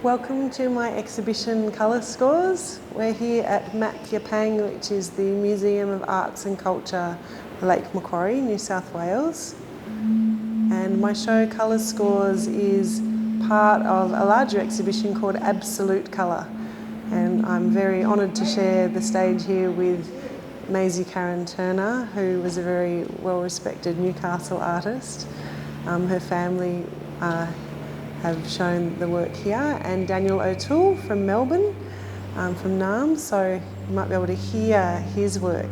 Welcome to my exhibition Colour Scores. We're here at Macquarie, which is the Museum of Arts and Culture, Lake Macquarie, New South Wales. And my show Colour Scores is part of a larger exhibition called Absolute Colour. And I'm very honoured to share the stage here with Maisie Karen Turner, who was a very well-respected Newcastle artist. Her family have shown the work here, and Daniel O'Toole from Melbourne, from NAM, so you might be able to hear his work.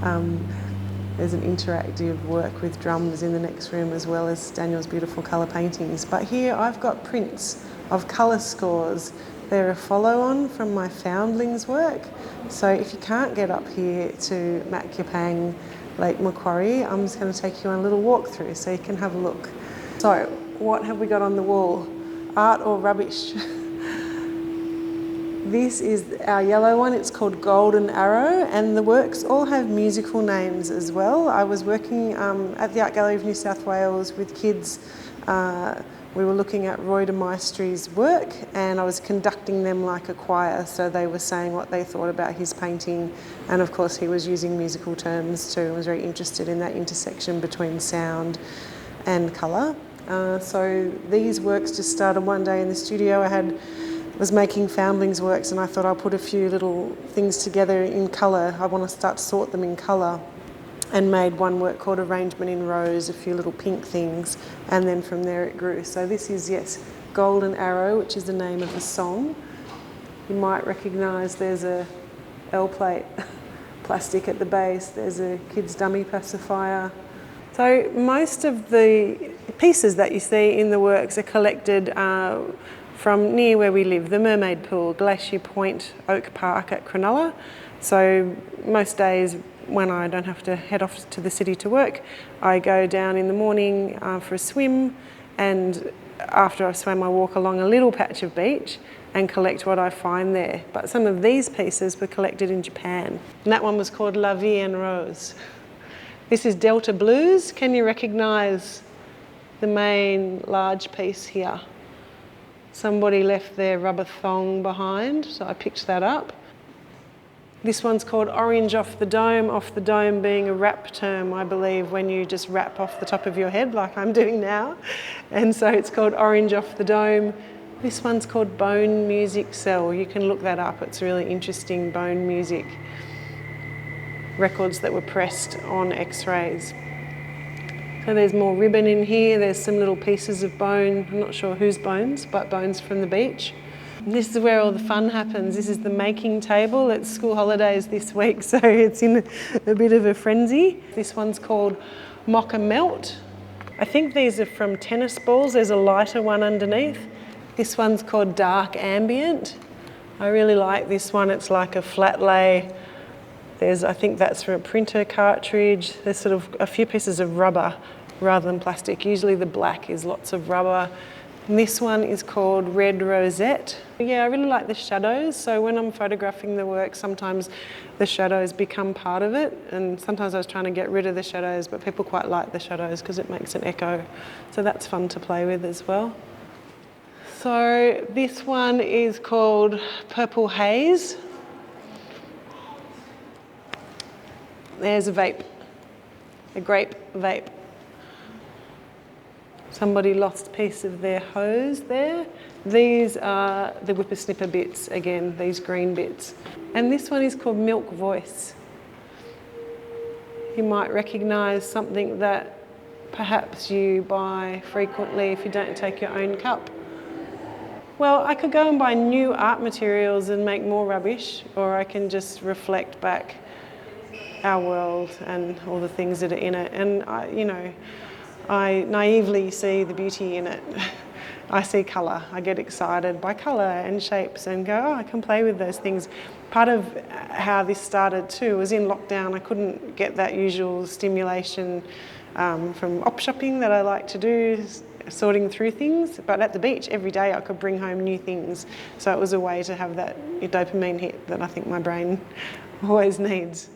There's an interactive work with drums in the next room, as well as Daniel's beautiful colour paintings. But here I've got prints of colour scores. They're a follow-on from my Foundlings work. So if you can't get up here to Macquarie, Lake Macquarie, I'm just going to take you on a little walk through so you can have a look. So what have we got on the wall? Art or rubbish? This is our yellow one. It's called Golden Arrow, and the works all have musical names as well. I was working at the Art Gallery of New South Wales with kids. We were looking at Roy de Maestre's work, and I was conducting them like a choir, so they were saying what they thought about his painting, and of course he was using musical terms too. I was very interested in that intersection between sound and colour. So these works just started one day in the studio. I was making Foundlings works, and I thought I'll put a few little things together in colour. I want to start to sort them in colour, and made one work called Arrangement in Rows, a few little pink things, and then from there it grew. So this is, yes, Golden Arrow, which is the name of a song. You might recognise there's a L-plate plastic at the base, there's a kid's dummy pacifier. So most of the pieces that you see in the works are collected from near where we live, the Mermaid Pool, Glacier Point, Oak Park at Cronulla. So most days when I don't have to head off to the city to work, I go down in the morning for a swim, and after I swim I walk along a little patch of beach and collect what I find there. But some of these pieces were collected in Japan, and that one was called La Vie en Rose. This is Delta Blues. Can you recognise the main large piece here? Somebody left their rubber thong behind, so I picked that up. This one's called Orange off the dome being a rap term, I believe, when you just rap off the top of your head like I'm doing now. And so it's called Orange off the dome. This one's called Bone Music Cell. You can look that up. It's really interesting, bone music. Records that were pressed on x-rays. So there's more ribbon in here. There's some little pieces of bone. I'm not sure whose bones, but bones from the beach. This is where all the fun happens. This is the making table. It's school holidays this week, so it's in a bit of a frenzy. This one's called Mocha Melt. I think these are from tennis balls. There's a lighter one underneath. This one's called Dark Ambient. I really like this one. It's like a flat lay. I think that's from a printer cartridge. There's sort of a few pieces of rubber rather than plastic. Usually the black is lots of rubber. And this one is called Red Rosette. Yeah, I really like the shadows. So when I'm photographing the work, sometimes the shadows become part of it. And sometimes I was trying to get rid of the shadows, but people quite like the shadows because it makes an echo. So that's fun to play with as well. So this one is called Purple Haze. There's a vape, a grape vape. Somebody lost a piece of their hose there. These are the whippersnipper bits, again, these green bits. And this one is called Milk Voice. You might recognise something that perhaps you buy frequently if you don't take your own cup. Well, I could go and buy new art materials and make more rubbish, or I can just reflect back our world and all the things that are in it. And I naively see the beauty in it. I see colour. I get excited by colour and shapes and go, oh, I can play with those things. Part of how this started too was in lockdown. I couldn't get that usual stimulation from op shopping that I like to do, sorting through things. But at the beach every day I could bring home new things. So it was a way to have that dopamine hit that I think my brain always needs.